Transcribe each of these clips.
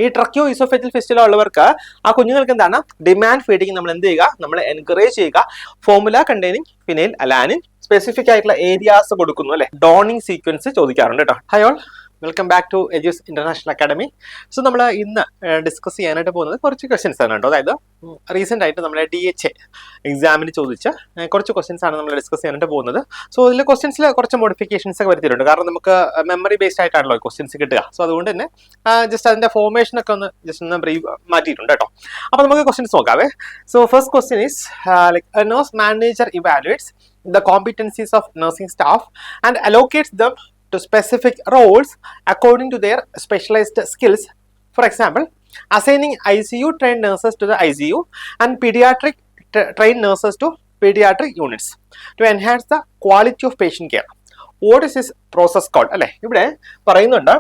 ഈ tracheo oesophageal fistula ഉള്ളവർക്ക് ആ കുഞ്ഞുങ്ങൾക്ക് എന്താണ് ഡിമാൻഡ് ഫീഡിങ് നമ്മൾ എന്ത് ചെയ്യുക, നമ്മൾ എൻകറേജ് ചെയ്യുക. Formula containing phenyl alanine, specific ആയിട്ടുള്ള ഏരിയാസ് കൊടുക്കുന്നു അല്ലെ, ഡോണിങ് സീക്വൻസ് ചോദിക്കാറുണ്ട് കേട്ടോ. Hi all, welcome back to Edus International Academy. So നമ്മൾ ഇന്ന് ഡിസ്കസ് ചെയ്യാനായിട്ട് പോകുന്നത് കുറച്ച് ക്വസ്റ്റ്യൻസ് ആണ് കേട്ടോ. അതായത് റീസെന്റ് ആയിട്ട് നമ്മുടെ DHA എക്സാമിന് ചോദിച്ച കുറച്ച് ക്വസ്റ്റ്യൻസ് ആണ് നമ്മൾ ഡിസ്കസ് ചെയ്യാനായിട്ട് പോകുന്നത്. സോ ഇതിൽ ക്വസ്റ്റ്യൻസിൽ കുറച്ച് മോഡിഫിക്കേഷൻസ് ഒക്കെ വരുത്തിയിട്ടുണ്ട്. കാരണം നമുക്ക് മെമ്മറി ബേസ്ഡ് ആയിട്ടാണല്ലോ ക്വസ്റ്റ്യൻസ് കിട്ടുക. സോ അതുകൊണ്ട് തന്നെ ജസ്റ്റ് അതിന്റെ ഫോർമേഷൻ ഒക്കെ ഒന്ന് ബ്രീഫ് മാറ്റിയിട്ടുണ്ട് കേട്ടോ. അപ്പോൾ നമുക്ക് ക്വസ്റ്റ്യൻസ് നോക്കാവേ. So first question is like nurse manager evaluates the competencies of nursing staff and allocates them to specific roles according to their specialized skills. For example, assigning ICU trained nurses to the ICU and pediatric trained nurses to pediatric units to enhance the quality of patient care. What is this process called? അല്ലെ, ഇവിടെ പറയുന്നുണ്ട്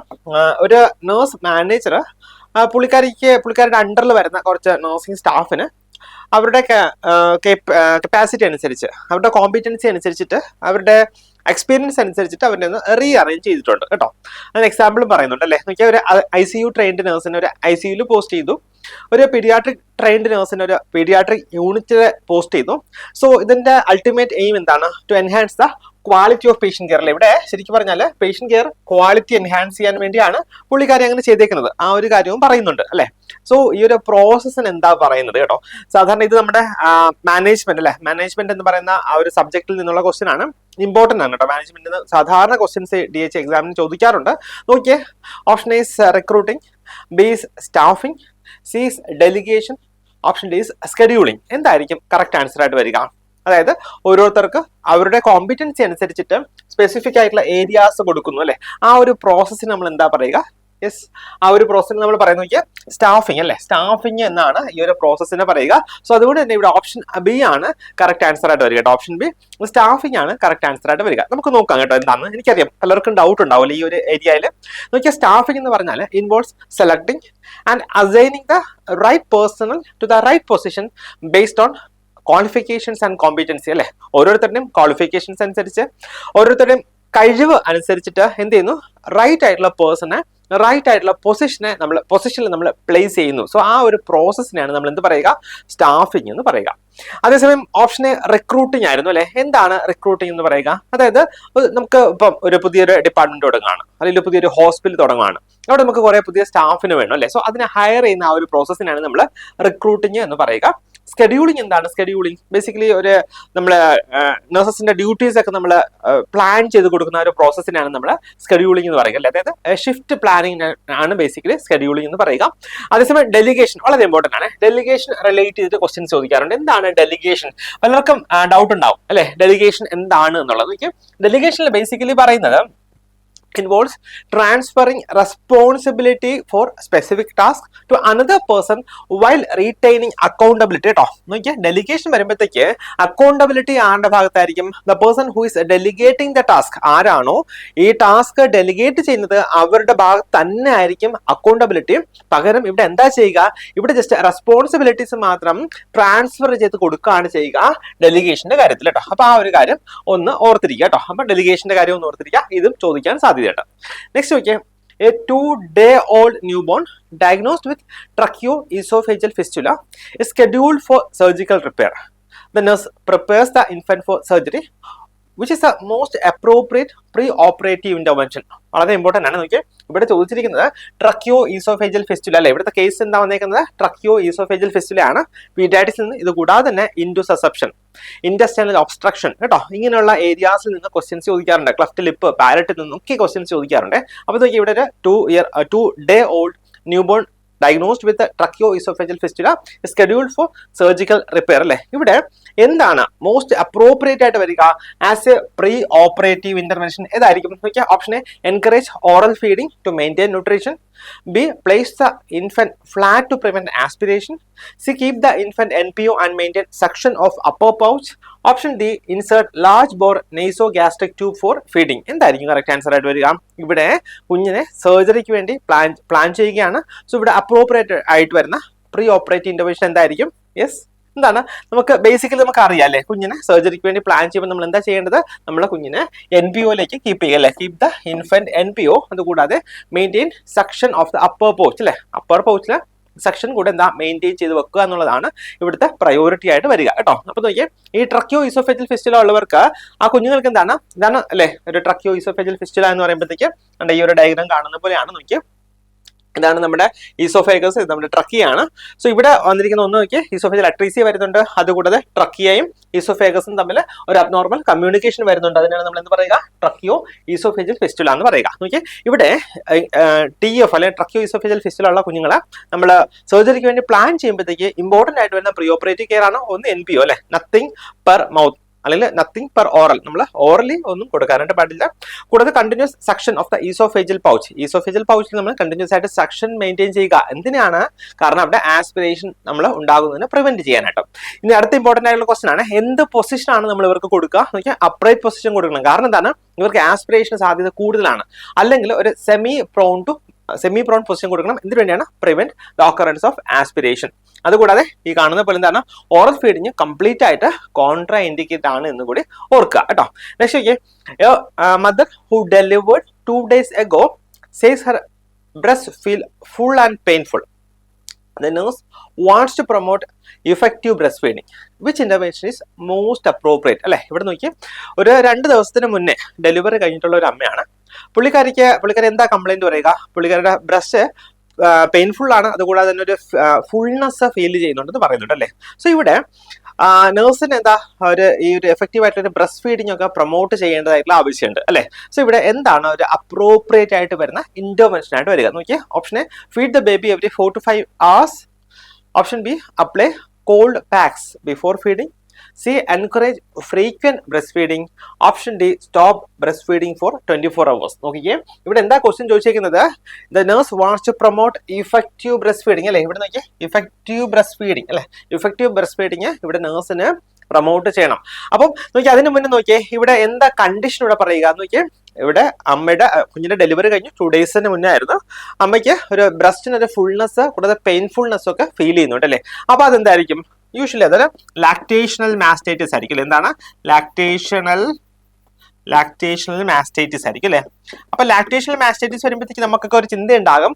ഒരു nurse manager പുള്ളിക്കാരുടെ അണ്ടറിൽ വരുന്ന കുറച്ച് nursing സ്റ്റാഫിന് അവരുടെ capacity അനുസരിച്ച്, അവരുടെ കോമ്പിറ്റൻസി അനുസരിച്ചിട്ട്, അവരുടെ എക്സ്പീരിയൻസ് അനുസരിച്ചിട്ട് അവരെ ഒന്ന് റീഅറേഞ്ച് ചെയ്തിട്ടുണ്ട് കേട്ടോ. അതിന് എക്സാമ്പിളും പറയുന്നുണ്ട് അല്ലേ. നോക്കിയാൽ ഒരു ICU ട്രെയിൻഡ് നേഴ്സിനെ ഒരു ICUയിൽ പോസ്റ്റ് ചെയ്തു, ഒരു പീഡിയാട്രിക് ട്രെയിൻഡ് നേഴ്സിനെ ഒരു പീഡിയാട്രിക് യൂണിറ്റിൽ പോസ്റ്റ് ചെയ്തു. സോ ഇതിന്റെ അൾട്ടിമേറ്റ് എയിം എന്താണ്? To enhance the quality of patient care. ഇവിടെ ശരിക്കും പറഞ്ഞാൽ പേഷ്യന്റ് കെയർ ക്വാളിറ്റി എൻഹാൻസ് ചെയ്യാൻ വേണ്ടിയാണ് പുള്ളിക്കാരി അങ്ങനെ ചെയ്തേക്കുന്നത്. ആ ഒരു കാര്യവും പറയുന്നുണ്ട് അല്ലെ. സോ ഈ ഒരു പ്രോസസ്സിന് എന്താ പറയുന്നത് കേട്ടോ. സാധാരണ ഇത് നമ്മുടെ മാനേജ്മെന്റ് അല്ലെ, മാനേജ്മെന്റ് എന്ന് പറയുന്ന ആ ഒരു സബ്ജക്റ്റിൽ നിന്നുള്ള ക്വസ്റ്റ്യൻ ആണ്. ഇമ്പോർട്ടന്റ് ആണ് കേട്ടോ. മാനേജ്മെന്റിന് സാധാരണ ക്വസ്റ്റ്യൻസ് DHA എക്സാമിന് ചോദിക്കാറുണ്ട്. നോക്കിയേ, option is recruiting, B is staffing, C is delegation, option D is scheduling. എന്തായിരിക്കും കറക്റ്റ് ആൻസർ ആയിട്ട് വരിക? അതായത് ഓരോരുത്തർക്ക് അവരുടെ കോമ്പിറ്റൻസി അനുസരിച്ചിട്ട് സ്പെസിഫിക് ആയിട്ടുള്ള ഏരിയാസ് കൊടുക്കുന്നു അല്ലെ. ആ ഒരു പ്രോസസ്സിന് നമ്മൾ എന്താ പറയുക? യെസ്, ആ ഒരു പ്രോസസ്സിന് നമ്മൾ പറയുന്നത് നോക്കിയാൽ സ്റ്റാഫിംഗ് അല്ലെ, സ്റ്റാഫിംഗ് എന്നാണ് ഈ ഒരു പ്രോസസ്സിനെ പറയുക. സോ അതുകൊണ്ട് തന്നെ ഇവിടെ ഓപ്ഷൻ B ആണ് കറക്റ്റ് ആൻസർ ആയിട്ട് വരിക കേട്ടോ. ഓപ്ഷൻ B സ്റ്റാഫിംഗ് ആണ് കറക്റ്റ് ആൻസർ ആയിട്ട് വരിക. നമുക്ക് നോക്കാം കേട്ടോ എന്താണെന്ന്. എനിക്കറിയാം പലർക്കും ഡൗട്ട് ഉണ്ടാവില്ല ഈ ഒരു ഏരിയയിൽ. നോക്കിയാൽ സ്റ്റാഫിംഗ് എന്ന് പറഞ്ഞാൽ involves selecting and assigning the right personnel to the right position based on qualifications and competency അല്ലെ. ഓരോരുത്തരുടെയും ക്വാളിഫിക്കേഷൻസ് അനുസരിച്ച്, ഓരോരുത്തരുടെയും കഴിവ് അനുസരിച്ചിട്ട് എന്ത് ചെയ്യുന്നു, റൈറ്റ് ആയിട്ടുള്ള പേഴ്സണെ റൈറ്റ് ആയിട്ടുള്ള പൊസിഷനിൽ നമ്മൾ പ്ലേസ് ചെയ്യുന്നു. സോ ആ ഒരു പ്രോസസ്സിനെയാണ് നമ്മൾ എന്ത് പറയുക? സ്റ്റാഫിംഗ് എന്ന് പറയുക. അതേസമയം ഓപ്ഷൻ എ റിക്രൂട്ടിംഗ് ആയിരുന്നു അല്ലെ. എന്താണ് റിക്രൂട്ടിംഗ് എന്ന് പറയുക? അതായത് നമുക്ക് ഇപ്പം ഒരു പുതിയൊരു ഡിപ്പാർട്ട്മെന്റ് തുടങ്ങുകയാണ്, അല്ലെങ്കിൽ പുതിയൊരു ഹോസ്പിറ്റൽ തുടങ്ങുകയാണ്. അവിടെ നമുക്ക് കുറെ പുതിയ സ്റ്റാഫിന് വേണം അല്ലെ. സോ അതിനെ ഹയർ ചെയ്യുന്ന ആ ഒരു പ്രോസസ്സിനാണ് നമ്മൾ റിക്രൂട്ടിംഗ് എന്ന് പറയുക. സ്കെഡ്യൂളിംഗ് എന്താണ്? സ്കെഡ്യൂളിംഗ് ബേസിക്കലി ഒരു നമ്മള് നഴ്സസിന്റെ ഡ്യൂട്ടീസ് ഒക്കെ നമ്മൾ പ്ലാൻ ചെയ്ത് കൊടുക്കുന്ന ഒരു പ്രോസസ്സിനാണ് നമ്മൾ സ്കെഡ്യൂളിംഗ് എന്ന് പറയുക അല്ലെ. അതായത് ഷിഫ്റ്റ് പ്ലാനിങ് ആണ് ബേസിക്കലി സ്കെഡ്യൂളിംഗ് എന്ന് പറയുക. അതേസമയം ഡെലിഗേഷൻ വളരെ ഇമ്പോർട്ടന്റ് ആണ്. ഡെലിഗേഷൻ റിലേറ്റ് ചെയ്തിട്ട് ക്വസ്റ്റ്യൻസ് ചോദിക്കാറുണ്ട്. എന്താണ് ഡെലിഗേഷൻ? പലർക്കും ഡൗട്ട് ഉണ്ടാവും അല്ലെ, ഡെലിഗേഷൻ എന്താണ് എന്നുള്ളത്. ഡെലിഗേഷനിൽ ബേസിക്കലി പറയുന്നത് involves transferring responsibility for specific task to another person while retaining accountability കേട്ടോ. നോക്കിയാൽ ഡെലിഗേഷൻ വരുമ്പോഴത്തേക്ക് അക്കൗണ്ടബിലിറ്റി ആരുടെ ഭാഗത്തായിരിക്കും? The person who is delegating the task. ആരാണോ ഈ ടാസ്ക് ഡെലിഗേറ്റ് ചെയ്യുന്നത് അവരുടെ ഭാഗത്ത് തന്നെ ആയിരിക്കും അക്കൗണ്ടബിലിറ്റി. പകരം ഇവിടെ എന്താ ചെയ്യുക? ഇവിടെ ജസ്റ്റ് റെസ്പോൺസിബിലിറ്റീസ് മാത്രം ട്രാൻസ്ഫർ ചെയ്ത് കൊടുക്കുകയാണ് ചെയ്യുക ഡെലിഗേഷന്റെ കാര്യത്തിൽ കേട്ടോ. അപ്പൊ ആ ഒരു കാര്യം ഒന്ന് ഓർത്തിരിക്കുക കേട്ടോ. അപ്പൊ ഡെലിഗേഷന്റെ കാര്യം ഒന്ന് ഓർത്തിരിക്കുക. ഇതും ചോദിക്കാൻ സാധ്യത. Next, okay, a 2-day-old newborn diagnosed with tracheoesophageal fistula is scheduled for surgical repair. The nurse prepares the infant for surgery, which is the most appropriate pre-operative intervention. വളരെ ഇമ്പോർട്ടൻ്റ് ആണ്. നോക്കിയാൽ ഇവിടെ ചോദിച്ചിരിക്കുന്നത് ട്രക്കിയോഈസോഫേജൽ ഫിസ്റ്റുല അല്ലെ. ഇവിടുത്തെ കേസ് എന്താ വന്നേക്കുന്നത്? ട്രക്കിയോഈസോഫേജൽ fistula ആണ്. പീഡിയാട്രിക്സിൽ നിന്ന് ഇത് കൂടാതെ തന്നെ ഇൻഡുസസെപ്ഷൻ, ഇൻറ്റസ്റ്റൈനൽ ഒബ്സ്ട്രക്ഷൻ കേട്ടോ, ഇങ്ങനെയുള്ള ഏരിയാസിൽ നിന്ന് ക്വസ്റ്റ്യൻസ് ചോദിക്കാറുണ്ട്. ക്ലഫ്റ്റ് ലിപ്പ്, പാരറ്റിൽ നിന്നൊക്കെ ക്വസ്റ്റ്യൻസ് ചോദിക്കാറുണ്ട്. അപ്പോൾ നോക്കി ഇവിടെ ഒരു 2-day-old newborn diagnosed with tracheoesophageal fistula is scheduled for surgical repair അല്ലെ. ഇവിടെ എന്താണ് മോസ്റ്റ് അപ്രോപ്രിയേറ്റ് ആയിട്ട് വരിക as a pre operative intervention? ഏതായിരിക്കും? Option A encourage oral feeding to maintain nutrition, B place the infant flat to prevent aspiration, C keep the infant NPO and maintain suction of upper pouch, option D insert large bore nasogastric tube for feeding. എന്തായിരിക്കും correct answer ആയിട്ട് വരിക? ഇവിടെ കുഞ്ഞിനെ സർജറിക്ക് വേണ്ടി plan ചെയ്യുകയാണ്. So ഇവിടെ appropriate ആയിട്ട് വരുന്ന പ്രീ ഓപ്പറേറ്റീവ് ഇന്റർവെൻഷൻ എന്തായിരിക്കും? യെസ്, എന്താണ് നമുക്ക് ബേസിക്കലി നമുക്ക് അറിയാം അല്ലേ, കുഞ്ഞിനെ സർജറിക്ക് വേണ്ടി പ്ലാൻ ചെയ്യുമ്പോൾ നമ്മൾ എന്താ ചെയ്യേണ്ടത്, നമ്മളെ കുഞ്ഞിനെ NPO കീപ്പ് ചെയ്യുക അല്ലേ, കീപ് ദ ഇൻഫന്റ് NPO. അതുകൂടാതെ maintain suction of the upper pouch അല്ലേ, അപ്പർ പൗച്ചിലെ സെക്ഷൻ കൂടെ എന്താ മെയിൻറ്റെയിൻ ചെയ്ത് വെക്കുക എന്നുള്ളതാണ് ഇവിടുത്തെ പ്രയോറിറ്റി ആയിട്ട് വരിക കേട്ടോ. അപ്പൊ നോക്കിയേ, ഈ ട്രക്കിയോ ഈസോഫേജൽ ഫിസ്റ്റുല ഉള്ളവർക്ക് ആ കുഞ്ഞുങ്ങൾക്ക് ഇതാണ് അല്ലേ ഒരു ട്രക്കിയോ ഈസോഫേജൽ ഫിസ്റ്റുല എന്ന് പറയുമ്പോഴത്തേക്ക് ഈ ഒരു ഡയഗ്രാം കാണുന്ന പോലെയാണ്. നോക്കിയേ, ഇതാണ് നമ്മുടെ ഈസോഫേഗസ്, ഇത് നമ്മുടെ ട്രക്കിയാണ്. സോ ഇവിടെ വന്നിരിക്കുന്ന ഒന്ന് നോക്കിയേ, ഈസോഫേജൽ അട്രീസിയ വരുന്നുണ്ട്, അതുകൂടാതെ ട്രക്കിയയും ഈസോഫേഗസും തമ്മിൽ ഒരു അബ്നോർമൽ കമ്മ്യൂണിക്കേഷൻ വരുന്നുണ്ട്. അതിനാണ് നമ്മൾ എന്ത് പറയുക, ട്രക്കിയോ ഈസോഫേജൽ ഫിസ്റ്റുല എന്ന് പറയുക. നോക്കിയേ, ഇവിടെ TF അല്ലെങ്കിൽ ട്രക്കിയോ ഈസോഫേജൽ ഫിസ്റ്റുല ഉള്ള കുഞ്ഞുങ്ങളെ നമ്മൾ സർജറിക്ക് വേണ്ടി പ്ലാൻ ചെയ്യുമ്പോഴത്തേക്ക് ഇമ്പോർട്ടന്റ് ആയിട്ട് വരുന്ന പ്രീ ഓപ്പറേറ്റീവ് കെയർ ആണ് ഒന്ന് NPO അല്ലെ, നത്തിങ് പെർ മൗത്ത് അല്ലെങ്കിൽ നത്തിങ് പെർ ഓറൽ, നമ്മൾ ഓറലി ഒന്നും കൊടുക്കാനായിട്ട് പാടില്ല. കൂടാതെ continuous suction of the oesophageal pouch, oesophageal പൗച്ചിൽ നമ്മൾ കണ്ടിന്യൂസ് ആയിട്ട് സക്ഷൻ മെയിൻറ്റെയിൻ ചെയ്യുക. എന്തിനാണ്, കാരണം അവിടെ ആസ്പിറേഷൻ നമ്മൾ ഉണ്ടാകുന്നതിന് പ്രിവെന്റ് ചെയ്യാനായിട്ട്. ഇനി അടുത്ത ഇമ്പോർട്ടന്റ് ആയിട്ടുള്ള ക്വസ്റ്റൻ ആണ്, എന്ത് പൊസിഷൻ ആണ് നമ്മൾ ഇവർക്ക് കൊടുക്കുക നോക്കിയാൽ, അപ്രൈറ്റ് പൊസിഷൻ കൊടുക്കണം. കാരണം എന്താണ്, ഇവർക്ക് ആസ്പിറേഷൻ സാധ്യത കൂടുതലാണ്. അല്ലെങ്കിൽ ഒരു സെമി പ്രോൺ പൊസിഷൻ കൊടുക്കണം. എന്തിനു വേണ്ടിയാണ്, prevent the occurrence of aspiration. അതുകൂടാതെ ഈ കാണുന്ന പോലെ എന്താണ്, ഓറൽ ഫീഡിങ് കംപ്ലീറ്റ് ആയിട്ട് കോൺട്രാ ഇൻഡിക്കേറ്റ് ആണ് എന്ന് കൂടി ഓർക്കുക കേട്ടോ. നെക്സ്റ്റ് നോക്കിയേ, mother who delivered 2 days ago says her breast feel full and painful. The nurse wants to promote effective breastfeeding. Which intervention is most appropriate? അല്ലെ, ഇവിടെ നോക്കിയേ, ഒരു 2 ദിവസത്തിന് മുന്നേ ഡെലിവറി കഴിഞ്ഞിട്ടുള്ള ഒരു അമ്മയാണ്. പുള്ളിക്കാരി എന്താ കംപ്ലൈന്റ് പറയുക, പുള്ളിക്കാരുടെ ബ്രസ്റ്റ് പെയിൻഫുൾ ആണ്, അതുകൂടാതെ തന്നെ ഒരു ഫുൾനെസ് ഫീൽ ചെയ്യുന്നുണ്ടെന്ന് പറയുന്നുണ്ട് അല്ലേ. സോ ഇവിടെ നേഴ്സിന് എന്താ ഈ ഒരു എഫക്റ്റീവ് ആയിട്ടുള്ള ബ്രസ്റ്റ് ഫീഡിംഗ് ഒക്കെ പ്രൊമോട്ട് ചെയ്യേണ്ടതായിട്ടുള്ള ആവശ്യമുണ്ട് അല്ലേ. സോ ഇവിടെ എന്താണ് ഒരു അപ്രോപ്രിയേറ്റ് ആയിട്ട് വരുന്ന ഇന്റർവെൻഷൻ ആയിട്ട് വരിക നോക്കിയേ. Option A, feed the baby every 4 to 5 hours. Option B, apply cold packs before feeding. C, encourage frequent breastfeeding. Option D, stop breastfeeding for 24 hours. നോക്കിക്കേ, ഇവിടെ എന്താ ക്വസ്റ്റ്യൻ ചോദിച്ചിരിക്കുന്നത്, the nurse wants to promote effective breastfeeding അല്ലേ. ഇവിടെ നോക്കിയേ, effective breastfeeding അല്ലേ, effective breastfeeding ഇവിടെ നേഴ്സിന് promote ചെയ്യണം. അപ്പം നോക്കിയേ, അതിന് മുന്നേ നോക്കിയേ, ഇവിടെ എന്താ കണ്ടീഷൻ ഇവിടെ പറയുക നോക്കിയേ. ഇവിടെ അമ്മയുടെ കുഞ്ഞിന്റെ ഡെലിവറി കഴിഞ്ഞ് 2 days മുന്നേ ആയിരുന്നു. അമ്മയ്ക്ക് ഒരു ബ്രസ്റ്റിന് ഒരു ഫുൾനെസ് കൂടാതെ പെയിൻഫുൾനെസ് ഒക്കെ ഫീൽ ചെയ്യുന്നുണ്ട് അല്ലേ. അപ്പൊ അതെന്തായിരിക്കും, യൂഷ്വലി അതൊരു ലാക്ടേഷണൽ മാസ്റ്റൈറ്റിസ് ആയിരിക്കും. എന്താണ് ലാക്ടേഷണൽ മാസ്റ്റൈറ്റിസ് ആയിരിക്കും അല്ലെ. അപ്പൊ ലാക്ടേഷണൽ മാസ്റ്റൈറ്റിസ് വരുമ്പോഴത്തേക്ക് നമുക്കൊക്കെ ഒരു ചിന്ത ഉണ്ടാകും,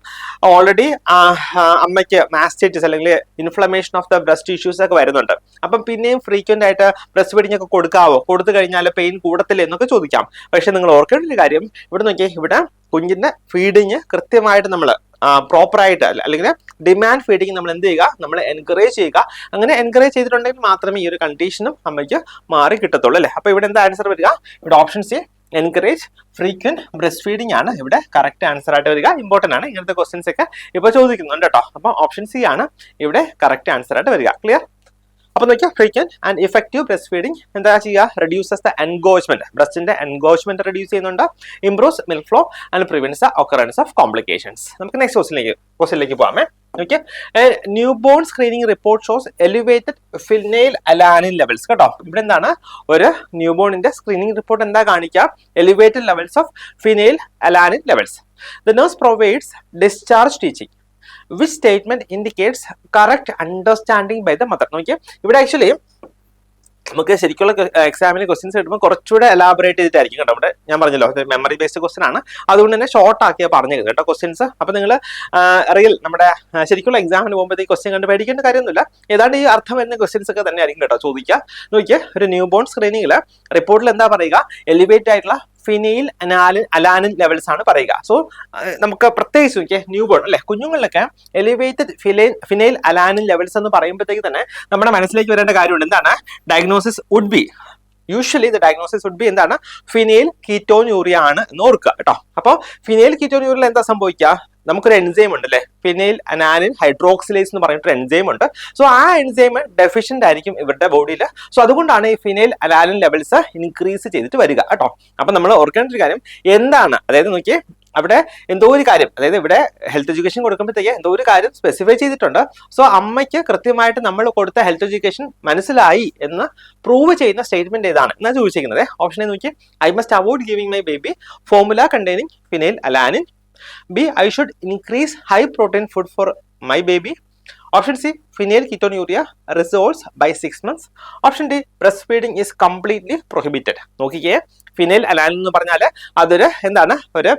ഓൾറെഡി അമ്മയ്ക്ക് മാസ്റ്റൈറ്റിസ് അല്ലെങ്കിൽ inflammation of the breast tissues ഒക്കെ വരുന്നുണ്ട്. അപ്പം പിന്നെയും ഫ്രീക്വന്റ് ആയിട്ട് ബ്രസ്റ്റ് ഫീഡിംഗ് ഒക്കെ കൊടുത്തു കഴിഞ്ഞാൽ പെയിൻ കൂടത്തില്ല എന്നൊക്കെ ചോദിക്കാം. പക്ഷെ നിങ്ങൾ ഓർക്കേണ്ട ഒരു കാര്യം, ഇവിടെ നോക്കിയേ, ഇവിടെ കുഞ്ഞിന്റെ ഫീഡിങ് കൃത്യമായിട്ട് നമ്മൾ പ്രോപ്പർ ആയിട്ട് അല്ലെങ്കിൽ ഡിമാൻഡ് ഫീഡിങ് നമ്മൾ എന്ത് ചെയ്യുക, നമ്മൾ എൻകറേജ് ചെയ്യുക. അങ്ങനെ എൻകറേജ് ചെയ്തിട്ടുണ്ടെങ്കിൽ മാത്രമേ ഈ ഒരു കണ്ടീഷനും അമ്മയ്ക്ക് മാറി കിട്ടത്തുള്ളൂ അല്ലേ. അപ്പൊ ഇവിടെ എന്താ ആൻസർ വരിക, ഇവിടെ option C, encourage frequent breast feeding ആണ് ഇവിടെ കറക്റ്റ് ആൻസർ ആയിട്ട് വരിക. ഇമ്പോർട്ടന്റ് ആണ്, ഇങ്ങനത്തെ ക്വസ്റ്റ്യൻസ് ഒക്കെ ഇപ്പൊ ചോദിക്കുന്നുണ്ട് കേട്ടോ. അപ്പൊ ഓപ്ഷൻ സി ആണ് ഇവിടെ കറക്റ്റ് ആൻസർ ആയിട്ട് വരിക. ക്ലിയർ? അപ്പൊ നോക്കിയാൽ frequent and effective breast feeding എന്താ ചെയ്യുക, റെഡ്യൂസസ് ദ എൻഗോജ്മെന്റ്, ബ്രസ്റ്റിന്റെ എൻഗോജ്മെന്റ് റെഡ്യൂസ് ചെയ്യുന്നുണ്ട്, improves milk flow and prevents the occurrence of complications. നമുക്ക് നെക്സ്റ്റ് ക്വസ്റ്റ്യനിലേക്ക് പോകാമേ. Okay, new born screening report shows elevated phenyl alanine levels കേട്ടോ. ഇവിടെ എന്താണ്, ഒരു ന്യൂ ബോണിന്റെ സ്ക്രീനിങ് റിപ്പോർട്ട് എന്താ കാണിക്കുക, elevated levels of phenyl alanine levels. The nurse provides discharge teaching. Which statement indicates correct understanding by the mother? നോക്കിയേ, ഇവിടെ actually നമുക്ക് ശരിക്കുള്ള എക്സാമിന് ക്വസ്റ്റ്യൻസ് കിട്ടുമ്പോൾ കുറച്ചുകൂടെ എലാബറേറ്റ് ചെയ്തിട്ടായിരിക്കും കേട്ടോ. ഇവിടെ ഞാൻ പറഞ്ഞല്ലോ മെമ്മറി ബേസ്ഡ് ക്വസ്റ്റൻ ആണ്, അതുകൊണ്ട് തന്നെ ഷോർട്ട് ആക്കിയാൽ പറഞ്ഞത് കേട്ടോ ക്വസ്റ്റ്യൻസ്. അപ്പൊ നിങ്ങൾ റിയൽ നമ്മുടെ ശരിക്കുള്ള എക്സാമിന് പോകുമ്പോഴത്തേക്ക് ക്വസ്റ്റ്യൻ കണ്ട് പേടിക്കേണ്ട കാര്യമൊന്നുമില്ല. ഏതാണ്ട് ഈ അർത്ഥം വരുന്ന ക്വസ്റ്റ്യൻസ് ഒക്കെ തന്നെ ആയിരിക്കും കേട്ടോ ചോദിക്കുക. നോക്കിയേ, ഒരു ന്യൂ ബോൺ സ്ക്രീനിങ്ങിൽ റിപ്പോർട്ടിൽ എന്താ പറയുക, എലിവേറ്റ് ആയിട്ടുള്ള ഫിനൈൽ അലാനിൻ ലെവൽസ് ആണ് പറയുക. സോ നമുക്ക് പ്രത്യേകിച്ച് നോക്കിയേ, ന്യൂ ബോൺ അല്ലെ കുഞ്ഞുങ്ങളിലൊക്കെ എലിവേറ്റഡ് ഫിനൈൽ അലാനിൻ ലെവൽസ് എന്ന് പറയുമ്പോഴത്തേക്ക് തന്നെ നമ്മുടെ മനസ്സിലേക്ക് വരേണ്ട കാര്യമുണ്ട്. എന്താണ് diagnosis would be, usually the diagnosis would be എന്താണ്, ഫിനൈൽ കീറ്റോന്യൂറിയ ആണ് എന്ന് ഓർക്കുക കേട്ടോ. അപ്പോൾ ഫിനൈൽ കീറ്റോന്യൂറിയയിൽ എന്താ സംഭവിക്കുക, നമുക്കൊരു എൻസൈം ഉണ്ട് അല്ലെ, ഫിനൈൽ അനാലിൻ ഹൈഡ്രോക്സിലേസ് എന്ന് പറഞ്ഞിട്ട് എൻസൈം ഉണ്ട്. സോ ആ എൻസൈം ഡെഫിഷ്യന്റ് ആയിരിക്കും ഇവരുടെ ബോഡിയിൽ. സോ അതുകൊണ്ടാണ് ഈ ഫിനൈൽ അലാലിൻ ലെവൽസ് ഇൻക്രീസ് ചെയ്തിട്ട് വരിക കേട്ടോ. അപ്പൊ നമ്മൾ ഓർക്കേണ്ട ഒരു കാര്യം എന്താണ്, അതായത് നോക്കിയേ, അവിടെ എന്തോ ഒരു കാര്യം, അതായത് ഇവിടെ ഹെൽത്ത് എഡ്യൂക്കേഷൻ കൊടുക്കുമ്പോഴത്തേക്ക് എന്തോ ഒരു കാര്യം സ്പെസിഫൈ ചെയ്തിട്ടുണ്ട്. സോ അമ്മയ്ക്ക് കൃത്യമായിട്ട് നമ്മൾ കൊടുത്ത ഹെൽത്ത് എഡ്യൂക്കേഷൻ മനസ്സിലായി എന്ന് പ്രൂവ് ചെയ്യുന്ന സ്റ്റേറ്റ്മെന്റ് ഏതാണ് എന്നാണ് ചോദിച്ചിരിക്കുന്നത്. ഓപ്ഷൻ നോക്കി, I must avoid giving my baby formula containing phenyl alanine. B, I should increase high protein food for my baby. Option C phenyl ketonuria resolves by 6 months. Option D breast feeding is completely prohibited. നോക്കിക്കേ, phenyl alanine എന്ന് പറഞ്ഞാൽ അതൊരു എന്താണ്, ഒരു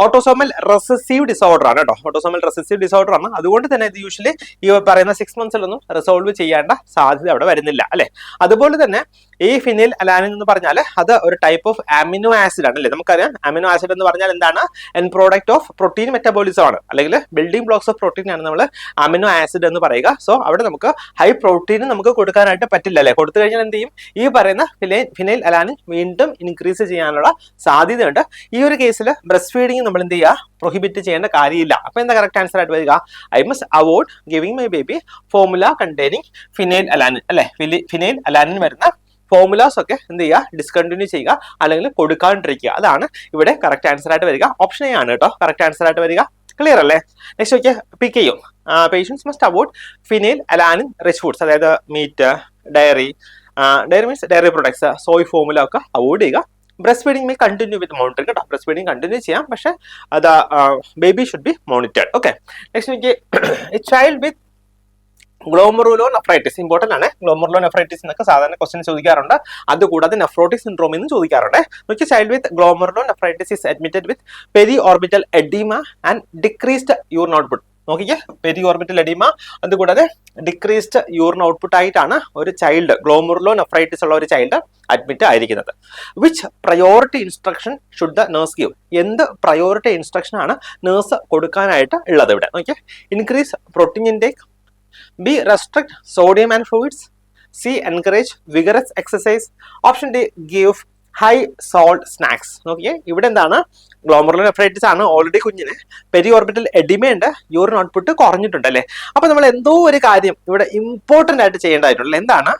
autosomal recessive disorder ആണ് കേട്ടോ. Autosomal recessive disorder ആണ്. അതുകൊണ്ട് തന്നെ ഇത് യൂഷ്വലി ഈ പറയുന്ന 6 monthsലൊന്നും റിസോൾവ് ചെയ്യേണ്ട സാധ്യത അവിടെ വരുന്നില്ല അല്ലെ. അതുപോലെ തന്നെ ഈ ഫിനൈൽ അലാനിൻ എന്ന് പറഞ്ഞാൽ അത് ഒരു ടൈപ്പ് ഓഫ് അമിനോ ആസിഡ് ആണ് അല്ലേ. നമുക്കറിയാം അമിനോ ആസിഡ് എന്ന് പറഞ്ഞാൽ എന്താണ്, end product of protein metabolism ആണ്, അല്ലെങ്കിൽ ബിൽഡിംഗ് ബ്ലോക്സ് ഓഫ് പ്രോട്ടീൻ ആണ് നമ്മൾ അമിനോ ആസിഡ് എന്ന് പറയുക. സോ അവിടെ നമുക്ക് ഹൈ പ്രോട്ടീൻ നമുക്ക് കൊടുക്കാനായിട്ട് പറ്റില്ല അല്ലെ. കൊടുത്തു കഴിഞ്ഞാൽ എന്ത് ചെയ്യും, ഈ പറയുന്ന ഫിനൈൽ അലാനിൻ വീണ്ടും ഇൻക്രീസ് ചെയ്യാനുള്ള സാധ്യതയുണ്ട്. ഈ ഒരു കേസിൽ ബ്രസ്റ്റ് ഫീഡിംഗ് നമ്മൾ എന്ത് ചെയ്യുക, പ്രൊഹിബിറ്റ് ചെയ്യേണ്ട കാര്യമില്ല. അപ്പൊ എന്താ കറക്റ്റ് ആൻസർ ആയിട്ട് വരിക, I must avoid giving my baby formula containing phenyl alanine അല്ലെ. ഫിനൈൽ അലാനിൻ വരുന്ന ഫോർമുലാസ് ഒക്കെ എന്ത് ചെയ്യുക, ഡിസ്കണ്ടിന്യൂ ചെയ്യുക, അല്ലെങ്കിൽ കൊടുക്കാണ്ടിരിക്കുക. അതാണ് ഇവിടെ കറക്റ്റ് ആൻസർ ആയിട്ട് വരിക. ഓപ്ഷൻ എ ആണ് കേട്ടോ കറക്റ്റ് ആൻസർ ആയിട്ട് വരിക. ക്ലിയർ അല്ലേ? നെക്സ്റ്റ് നോക്കിയാൽ പിക്ക് ചെയ്യും. Patients must avoid phenyl alanine rich foods, അതായത് meat, dairy means dairy products, soy formula ഒക്കെ അവോയ്ഡ് ചെയ്യുക. Breast feeding may continue with monitoring കേട്ടോ. ബ്രസ്റ്റ് ഫീഡിംഗ് കണ്ടിന്യൂ ചെയ്യാം, പക്ഷേ അത് baby should be monitored. Okay, next നോക്കിയേ, a child with glomerulonephritis important ആണ്. Glomerulonephritis എന്നൊക്കെ സാധാരണ ക്വസ്റ്റ്യൻ ചോദിക്കാറുണ്ട്. അതുകൂടാതെ നെഫ്രോട്ടിക് സിൻഡ്രോം എന്നും ചോദിക്കാറുണ്ട്. നോക്കിയ child with glomerulonephritis is admitted with peri orbital oedema and decreased urine output. നോക്കിയേ, പെരി ഓർബിറ്റൽ എഡിമ, അതുകൂടാതെ ഡിക്രീസ്ഡ് യൂറിൻ ഔട്ട്പുട്ട് ആയിട്ടാണ് ഒരു ചൈൽഡ് ഗ്ലോമറുലോനെഫ്രൈറ്റിസ് ഉള്ള ഒരു ചൈൽഡ് അഡ്മിറ്റ് ആയിരിക്കുന്നത്. Which priority instruction should the nurse give? എന്ത് പ്രയോറിറ്റി ഇൻസ്ട്രക്ഷൻ ആണ് nurse കൊടുക്കാനായിട്ട് ഉള്ളത് ഇവിടെ? നോക്കിയേ, increase protein intake, B. Restrict sodium and fluids. C. Encourage vigorous exercise. Option D. Give high salt snacks. നോക്കിയേ, ഇവിടെ എന്താണ്, ഗ്ലോമറുലോനെഫ്രൈറ്റിസ് ആണ്. ഓൾറെഡി കുഞ്ഞിന് പെരി ഓർബിറ്റൽ എഡിമയുണ്ട്, യൂറിൻ ഔട്ട്പുട്ട് കുറഞ്ഞിട്ടുണ്ട് അല്ലേ. അപ്പൊ നമ്മൾ എന്തോ ഒരു കാര്യം ഇവിടെ ഇമ്പോർട്ടന്റ് ആയിട്ട് ചെയ്യേണ്ടതായിട്ടുള്ളത് എന്താണ്,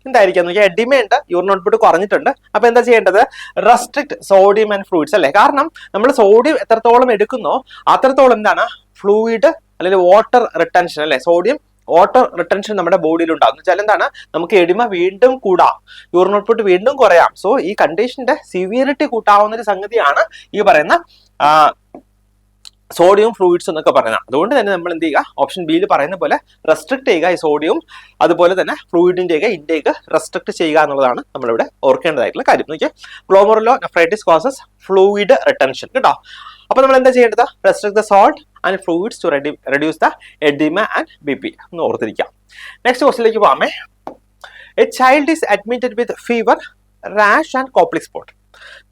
എന്തായിരിക്കും നോക്കിയാൽ, എഡിമയുണ്ട്, യൂറിൻ ഔട്ട്പുട്ട് കുറഞ്ഞിട്ടുണ്ട്. അപ്പൊ എന്താ ചെയ്യേണ്ടത്, റെസ്ട്രിക്ട് സോഡിയം ആൻഡ് ഫ്ലൂയിഡ്സ് അല്ലേ. കാരണം നമ്മൾ സോഡിയം എത്രത്തോളം എടുക്കുന്നോ അത്രത്തോളം എന്താണ്, ഫ്ലൂയിഡ് അല്ലെങ്കിൽ വാട്ടർ റിട്ടൻഷൻ അല്ലെ, സോഡിയം വാട്ടർ റിട്ടൻഷൻ നമ്മുടെ ബോഡിയിൽ ഉണ്ടാകും. വെച്ചാൽ എന്താണ്, നമുക്ക് എഡിമ വീണ്ടും കൂടാം, യൂറിൻ ഔട്ട്പുട്ട് വീണ്ടും കുറയാം. സോ ഈ കണ്ടീഷന്റെ സിവിയറിറ്റി കൂട്ടാവുന്ന ഒരു സംഗതിയാണ് ഈ പറയുന്ന സോഡിയം ഫ്ലൂയിഡ്സ് എന്നൊക്കെ പറയുന്നത്. അതുകൊണ്ട് തന്നെ നമ്മൾ എന്ത് ചെയ്യുക, ഓപ്ഷൻ ബിയിൽ പറയുന്ന പോലെ റെസ്ട്രിക്ട് ചെയ്യുക ഈ സോഡിയം, അതുപോലെ തന്നെ ഫ്ലൂയിഡിന്റെ ഇൻടേക്ക് റെസ്ട്രിക്ട് ചെയ്യുക എന്നുള്ളതാണ് നമ്മളിവിടെ ഓർക്കേണ്ടതായിട്ടുള്ള കാര്യം. നോക്കിയാൽ ഗ്ലോമറുലോനെഫ്രൈറ്റിസ് കോസസ് ഫ്ലൂയിഡ് റിട്ടൻഷൻ കേട്ടോ. അപ്പൊ നമ്മൾ എന്താ ചെയ്യേണ്ടത്, restrict the salt and fluids to reduce the oedema and BP എന്ന് ഓർത്തിരിക്കാം. നെക്സ്റ്റ് ക്വസ്റ്റിലേക്ക് പോകാമേ. A child is admitted with fever, rash and Koplik spot.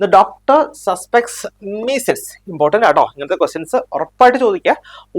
The doctor suspects measles. Important ആട്ടോ, ഇങ്ങനത്തെ ക്വസ്റ്റ്യൻസ് ഉറപ്പായിട്ട് ചോദിക്കുക.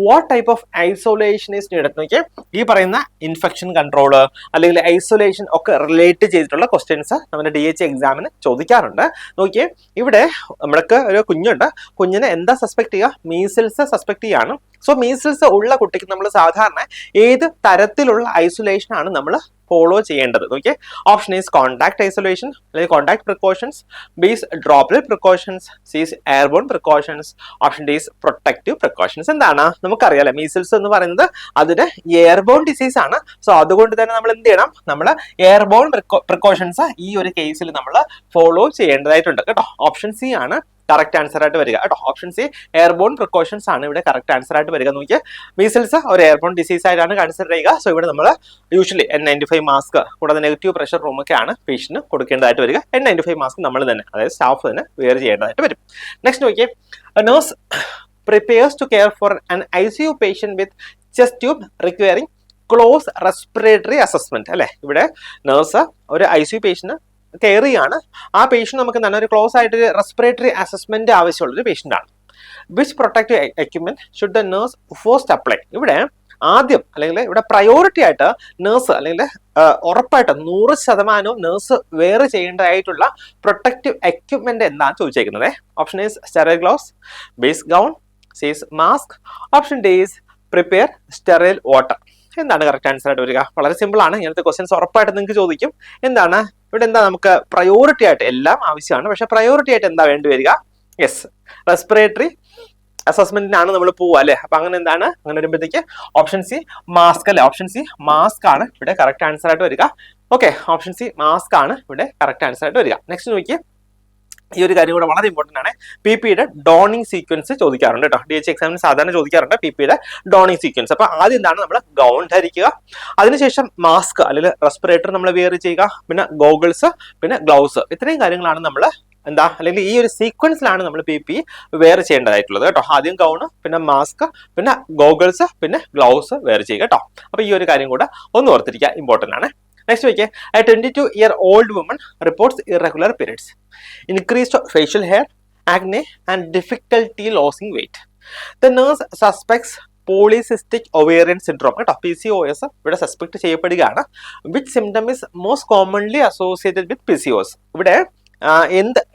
What type of isolation is needed? നോക്കിയാൽ ഈ പറയുന്ന ഇൻഫെക്ഷൻ കൺട്രോള് അല്ലെങ്കിൽ ഐസൊലേഷൻ ഒക്കെ റിലേറ്റ് ചെയ്തിട്ടുള്ള ക്വസ്റ്റ്യൻസ് നമ്മുടെ DH എക്സാമിന് ചോദിക്കാറുണ്ട്. നോക്കിയേ, ഇവിടെ നമ്മൾക്ക് ഒരു കുഞ്ഞുണ്ട്, കുഞ്ഞിനെ എന്താ സസ്പെക്ട് ചെയ്യുക, മീസിൽസ് സസ്പെക്ട് ചെയ്യാണ്. സോ മീസിൽസ് ഉള്ള കുട്ടിക്ക് നമ്മൾ സാധാരണ ഏത് തരത്തിലുള്ള ഐസൊലേഷൻ ആണ് നമ്മൾ ഫോളോ ചെയ്യേണ്ടത്? നോക്കിയേ, ഓപ്ഷൻ ഈസ് കോൺടാക്ട് ഐസൊലേഷൻ അല്ലെങ്കിൽ contact precautions, B is droplet precautions, C is airborne precautions, option D is protective precautions. എന്താണ്, നമുക്കറിയാലോ മീസിൽസ് എന്ന് പറയുന്നത് അതിന്റെ എയർബോൺ ഡിസീസ് ആണ്. സോ അതുകൊണ്ട് തന്നെ നമ്മൾ എന്ത് ചെയ്യണം, നമ്മൾ എയർബോൺ പ്രിക്കോഷൻസ് ഈ ഒരു കേസിൽ നമ്മൾ ഫോളോ ചെയ്യേണ്ടതായിട്ടുണ്ട് കേട്ടോ. ഓപ്ഷൻ സി ആണ് കറക്റ്റ് ആൻസർ ആയിട്ട് വരിക കേട്ടോ. ഓപ്ഷൻ സി എയർബോൺ പ്രിക്കോഷൻസ് ആണ് ഇവിടെ കറക്റ്റ് ആൻസർ ആയിട്ട് വരിക. നോക്കിയാൽ മീസിൽസ് ഒരു എയർബോൺ ഡിസീസ് ആയിട്ടാണ് കൺസിഡർ ചെയ്യുക. സോ ഇവിടെ നമ്മൾ യൂഷ്വലി N95 മാസ്ക് കൂടാതെ നെഗറ്റീവ് പ്രഷർ റൂമൊക്കെയാണ് പേഷ്യന്റിന് കൊടുക്കേണ്ടതായിട്ട് വരിക. N95 മാസ്ക് നമ്മൾ തന്നെ, അതായത് സ്റ്റാഫ് തന്നെ വെയർ ചെയ്യേണ്ടതായിട്ട് വരും. നെക്സ്റ്റ് നോക്കിയേ, nurse prepares to care for an ICU patient with chest tube requiring close respiratory assessment അല്ലെ. ഇവിടെ നഴ്സ് ഒരു ICU പേഷ്യന്റ് കെയർ ചെയ്യാണ്. ആ പേഷ്യന്റ് നമുക്ക് തന്നെ ഒരു ക്ലോസ് ആയിട്ട് റെസ്പിറേറ്ററി അസസ്മെന്റ് ആവശ്യമുള്ള ഒരു പേഷ്യന്റ് ആണ്. Which protective equipment should the nurse first apply? ഇവിടെ ആദ്യം അല്ലെങ്കിൽ ഇവിടെ പ്രയോറിറ്റി ആയിട്ട് നഴ്സ് അല്ലെങ്കിൽ ഉറപ്പായിട്ട് 100% നഴ്സ് വെയർ ചെയ്യേണ്ടതായിട്ടുള്ള പ്രൊട്ടക്റ്റീവ് എക്യുപ്മെന്റ് എന്താണ് ചോദിച്ചേക്കുന്നത്? Option is sterile gloves, B's gown, C is mask, option D is prepare sterile water. എന്താണ് കറക്റ്റ് ആൻസർ ആയിട്ട് വരിക? വളരെ സിമ്പിൾ ആണ്. ഇങ്ങനത്തെ ക്വസ്റ്റ്യൻസ് ഉറപ്പായിട്ട് നിങ്ങൾക്ക് ചോദിക്കും. എന്താണ് ഇവിടെ എന്താ നമുക്ക് പ്രയോറിറ്റി ആയിട്ട് എല്ലാം ആവശ്യമാണ്, പക്ഷെ പ്രയോറിറ്റി ആയിട്ട് എന്താ വേണ്ടി വരിക? യെസ്, റെസ്പിറേറ്ററി അസസ്മെന്റിനാണ് നമ്മൾ പോവുക അല്ലെ. അപ്പൊ അങ്ങനെ എന്താണ്, അങ്ങനെ വരുമ്പോഴത്തേക്ക് ഓപ്ഷൻ സി മാസ്ക് അല്ലെ. ഓപ്ഷൻ സി മാസ്ക് ആണ് ഇവിടെ കറക്റ്റ് ആൻസർ ആയിട്ട് വരിക. ഓക്കെ, ഓപ്ഷൻ സി മാസ്ക് ആണ് ഇവിടെ കറക്റ്റ് ആൻസർ ആയിട്ട് വരിക. നെക്സ്റ്റ് നോക്കിയേ, ഈ ഒരു കാര്യം കൂടെ വളരെ ഇമ്പോർട്ടന്റ് ആണ്. PPയുടെ ഡോണിങ് സീക്വൻസ് ചോദിക്കാറുണ്ട് കേട്ടോ. DH എക്സാമിന് സാധാരണ ചോദിക്കാറുണ്ട് PPയുടെ ഡോണിങ് സീക്വൻസ്. അപ്പൊ ആദ്യം എന്താണ് നമ്മൾ ഗൗൺ ധരിക്കുക, അതിനുശേഷം മാസ്ക് അല്ലെങ്കിൽ റെസ്പിറേറ്റർ നമ്മൾ വെയർ ചെയ്യുക, പിന്നെ ഗോഗിൾസ്, പിന്നെ ഗ്ലൗസ്. ഇത്രയും കാര്യങ്ങളാണ് നമ്മൾ അല്ലെങ്കിൽ ഈ ഒരു സീക്വൻസിലാണ് നമ്മൾ PP വെയർ ചെയ്യേണ്ടതായിട്ടുള്ളത് കേട്ടോ. ആദ്യം ഗൗണ്, പിന്നെ മാസ്ക്, പിന്നെ ഗോഗിൾസ്, പിന്നെ ഗ്ലൗസ് വെയർ ചെയ്യുക കേട്ടോ. അപ്പൊ ഈ ഒരു കാര്യം കൂടെ ഒന്ന് ഓർത്തിരിക്കുക, ഇമ്പോർട്ടന്റ് ആണ്. നെക്സ്റ്റ് നോക്കിയേ, a 22-year-old woman reports irregular periods, increased facial hair, acne, and difficulty losing weight. The nurse suspects polycystic ovarian syndrome കേട്ടോ, PCOS ഇവിടെ സസ്പെക്ട് ചെയ്യപ്പെടുകയാണ്. Which symptom is most commonly associated with PCOS? ഇവിടെ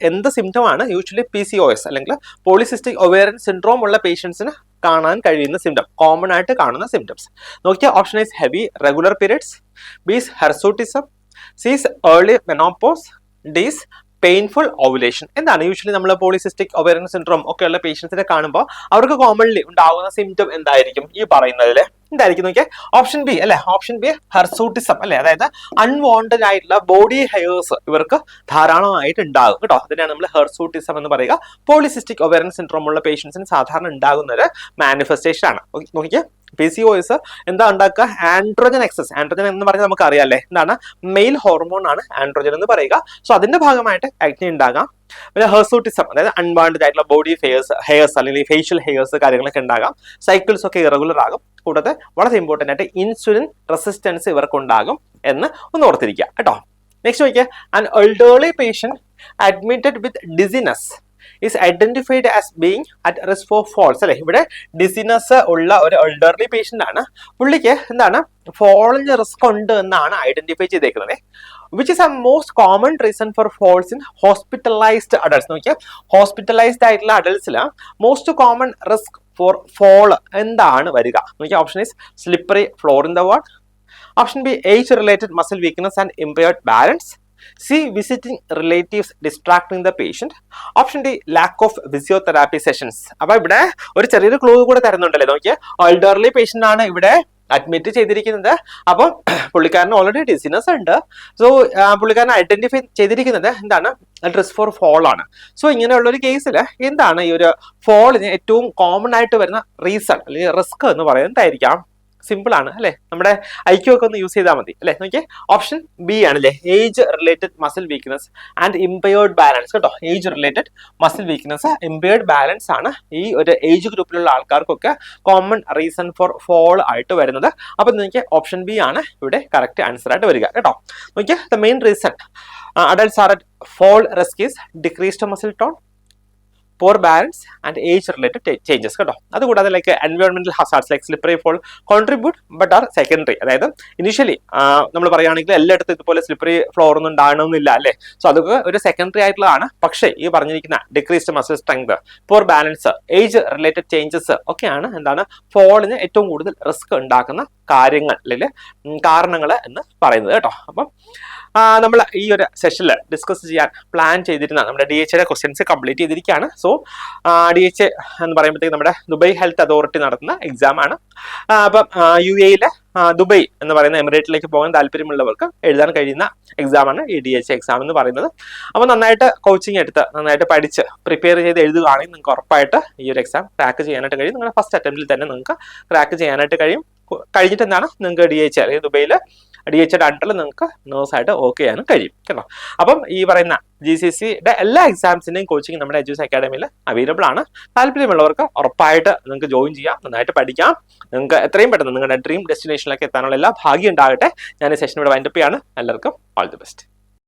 എന്ത് symptom ആണ് usually PCOS അല്ലെങ്കിൽ polycystic ovarian syndrome ഉള്ള പേഷ്യൻസിന് കാണാൻ കഴിയുന്ന സിംറ്റം, കോമൺ ആയിട്ട് കാണുന്ന സിംറ്റംസ് നോക്കിയാൽ option is heavy regular periods, B's hirsutism, C's early menopause, D's painful ovulation. എന്താണ് യൂഷ്വലി നമ്മൾ പോളിസിസ്റ്റിക് ഒവേറിയൻ സിൻഡ്രോം ഒക്കെ ഉള്ള പേഷ്യൻസിനെ കാണുമ്പോൾ അവർക്ക് കോമൺലി ഉണ്ടാകുന്ന സിംറ്റം എന്തായിരിക്കും ഈ പറയുന്നതിൽ? എന്തായിരിക്കും നോക്കിയാൽ ഓപ്ഷൻ ബി അല്ലെ, ഓപ്ഷൻ ബി ഹെർസൂട്ടിസം അല്ലെ, അതായത് അൺവാണ്ടഡ് ആയിട്ടുള്ള ബോഡി ഹെയർസ് ഇവർക്ക് ധാരാളമായിട്ട് ഉണ്ടാകും കേട്ടോ. അതിനാണ് നമ്മൾ ഹെർസൂട്ടിസം എന്ന് പറയുക. പോളിസിസ്റ്റിക് ഒവേറിയൻ സിൻഡ്രോം ഉള്ള പേഷ്യൻസിന് സാധാരണ ഉണ്ടാകുന്ന ഒരു മാനിഫെസ്റ്റേഷൻ ആണ്. നോക്കിയേ, PCOS എന്താ ഉണ്ടാക്കുക? Androgen excess. ആൻഡ്രോജൻ എന്ന് പറഞ്ഞാൽ നമുക്ക് അറിയാം അല്ലേ, എന്താണ്? മെയിൽ ഹോർമോൺ ആണ് ആൻഡ്രോജൻ എന്ന് പറയുക. സോ അതിന്റെ ഭാഗമായിട്ട് ആക്നെ ഉണ്ടാകാം. പിന്നെ ഹെർസൂട്ടിസം അതായത് അൺവാണ്ടഡ് ആയിട്ടുള്ള ബോഡി ഹെയർസ് അല്ലെങ്കിൽ ഫേഷ്യൽ ഹെയർസ് കാര്യങ്ങളൊക്കെ ഉണ്ടാകാം. സൈക്കിൾസ് ഒക്കെ ഇറഗുലർ ആകും. കൂടാതെ വളരെ ഇമ്പോർട്ടന്റ് ആയിട്ട് ഇൻസുലിൻ റെസിസ്റ്റൻസ് ഇവർക്ക് ഉണ്ടാകും എന്ന് ഒന്ന് ഓർത്തിരിക്കുക കേട്ടോ. നെക്സ്റ്റ് നോക്കിയാൽ, an elderly patient admitted with dizziness is identified as being at risk for falls അല്ലെ. ഇവിടെ ഡിസിനസ് ഉള്ള ഒരു എൽഡർലി പേഷ്യന്റ് ആണ്. പുള്ളിക്ക് എന്താണ് ഫോളിന് റിസ്ക് ഉണ്ട് എന്നാണ് ഐഡന്റിഫൈ ചെയ്തേക്കുന്നത്. Which is a most common reason for falls in hospitalised adults. നോക്കിയാൽ ഹോസ്പിറ്റലൈസ്ഡ് ആയിട്ടുള്ള അഡൾട്ട്സിൽ most common risk for fall എന്താണ് വരിക നോക്കിയാൽ option is slippery floor in the ward, option B age related muscle weakness and impaired balance, C. Visiting relatives distracting the patient. Option D. Lack of physiotherapy sessions. അപ്പൊ ഇവിടെ ഒരു ചെറിയൊരു clue കൂടെ തരുന്നുണ്ടല്ലേ നോക്കിയേ. Elderly patient ആണ് ഇവിടെ admit ചെയ്തിരിക്കുന്നത്. അപ്പം പുള്ളിക്കാരന് ഓൾറെഡി ഡിസീനസ് ഉണ്ട്. സോ പുള്ളിക്കാരൻ ഐഡന്റിഫൈ ചെയ്തിരിക്കുന്നത് എന്താണ്? റിസ്ക് ഫോർ ഫോൾ ആണ്. സോ ഇങ്ങനെയുള്ള ഒരു കേസിൽ എന്താണ് ഈ ഒരു ഫോളിന് ഏറ്റവും കോമൺ ആയിട്ട് വരുന്ന റീസൺ അല്ലെങ്കിൽ റിസ്ക് എന്ന് പറയുന്നതായിരിക്കാം? സിമ്പിൾ ആണ് അല്ലെ, നമ്മുടെ IQ ഒക്കെ ഒന്ന് യൂസ് ചെയ്താൽ മതി അല്ലെ. നോക്കിയേ, ഓപ്ഷൻ ബി ആണല്ലേ, age related muscle weakness and impaired balance കേട്ടോ. Age related muscle weakness, impaired balance ആണ് ഈ ഒരു ഏജ് ഗ്രൂപ്പിലുള്ള ആൾക്കാർക്കൊക്കെ കോമൺ റീസൺ ഫോർ ഫോൾ ആയിട്ട് വരുന്നത്. അപ്പൊ നോക്കിയാൽ ഓപ്ഷൻ ബി ആണ് ഇവിടെ കറക്റ്റ് ആൻസർ ആയിട്ട് വരിക കേട്ടോ. നോക്കിയാൽ the main reason adults are at fall risk is decreased muscle tone, poor balance and age related changes കേട്ടോ. അതുകൂടാതെ ലൈക്ക് എൻവയോൺമെന്റൽ hazards like slippery fall contribute but are secondary. അതായത് ഇനിഷ്യലി നമ്മൾ പറയുകയാണെങ്കിൽ എല്ലായിടത്തും ഇതുപോലെ സ്ലിപ്പറി ഫ്ലോർ ഒന്നും ഉണ്ടാകണമെന്നില്ല അല്ലേ. സോ അതൊക്കെ ഒരു സെക്കൻഡറി ആയിട്ടുള്ളതാണ്. പക്ഷേ ഈ പറഞ്ഞിരിക്കുന്ന ഡിക്രീസ്ഡ് മസിൽ സ്ട്രെങ്ത്, പോർ ബാലൻസ്, ഏജ് റിലേറ്റഡ് ചേഞ്ചസ് ഒക്കെയാണ് എന്താണ് ഫോളിന് ഏറ്റവും കൂടുതൽ റിസ്ക് ഉണ്ടാക്കുന്ന കാര്യങ്ങൾ അല്ലെങ്കിൽ കാരണങ്ങൾ എന്ന് പറയുന്നത് കേട്ടോ. അപ്പം നമ്മൾ ഈ ഒരു സെഷനിൽ ഡിസ്കസ് ചെയ്യാൻ പ്ലാൻ ചെയ്തിരുന്ന നമ്മുടെ DHA ക്വസ്റ്റ്യൻസ് കംപ്ലീറ്റ് ചെയ്തിരിക്കുകയാണ്. സോ DHA എന്ന് പറയുമ്പോഴത്തേക്ക് നമ്മുടെ ദുബായ് ഹെൽത്ത് അതോറിറ്റി നടത്തുന്ന എക്സാം ആണ്. അപ്പം UAE ദുബായ് എന്ന് പറയുന്ന എമിറേറ്റിലേക്ക് പോകാൻ താല്പര്യമുള്ളവർക്ക് എഴുതാൻ കഴിയുന്ന എക്സാം ആണ് ഈ DHA എക്സാം എന്ന് പറയുന്നത്. അപ്പോൾ നന്നായിട്ട് കോച്ചിങ് എടുത്ത് നന്നായിട്ട് പഠിച്ച് പ്രിപ്പയർ ചെയ്ത് എഴുതുകയാണെങ്കിൽ നിങ്ങൾക്ക് ഉറപ്പായിട്ട് ഈ ഒരു എക്സാം ക്രാക്ക് ചെയ്യാനായിട്ട് കഴിയും. നിങ്ങളുടെ ഫസ്റ്റ് അറ്റംപ്റ്റിൽ തന്നെ നിങ്ങൾക്ക് ക്രാക്ക് ചെയ്യാനായിട്ട് കഴിയും. കഴിഞ്ഞിട്ട് എന്താണ് നിങ്ങൾക്ക് DHA അല്ലെങ്കിൽ ദുബൈയിൽ DHA അണ്ടറിൽ നിങ്ങൾക്ക് നേഴ്സായിട്ട് വർക്ക് ചെയ്യാനും കഴിയും കേട്ടോ. അപ്പം ഈ പറയുന്ന GCCയുടെ എല്ലാ എക്സാംസിന്റെയും കോച്ചിങ് നമ്മുടെ എജൂസ് അക്കാഡമിയിൽ അവൈലബിൾ ആണ്. താല്പര്യമുള്ളവർക്ക് ഉറപ്പായിട്ട് നിങ്ങൾക്ക് ജോയിൻ ചെയ്യാം, നന്നായിട്ട് പഠിക്കാം. നിങ്ങൾക്ക് എത്രയും പെട്ടെന്ന് നിങ്ങളുടെ ഡ്രീം ഡെസ്റ്റിനേഷനിലേക്ക് എത്താനുള്ള എല്ലാ ഭാഗ്യം ഉണ്ടാകട്ടെ. ഞാൻ ഈ സെഷൻ ഇവിടെ വൈൻഡപ്പ് ചെയ്യാണ്. എല്ലാവർക്കും ഓൾ ദി ബെസ്റ്റ്.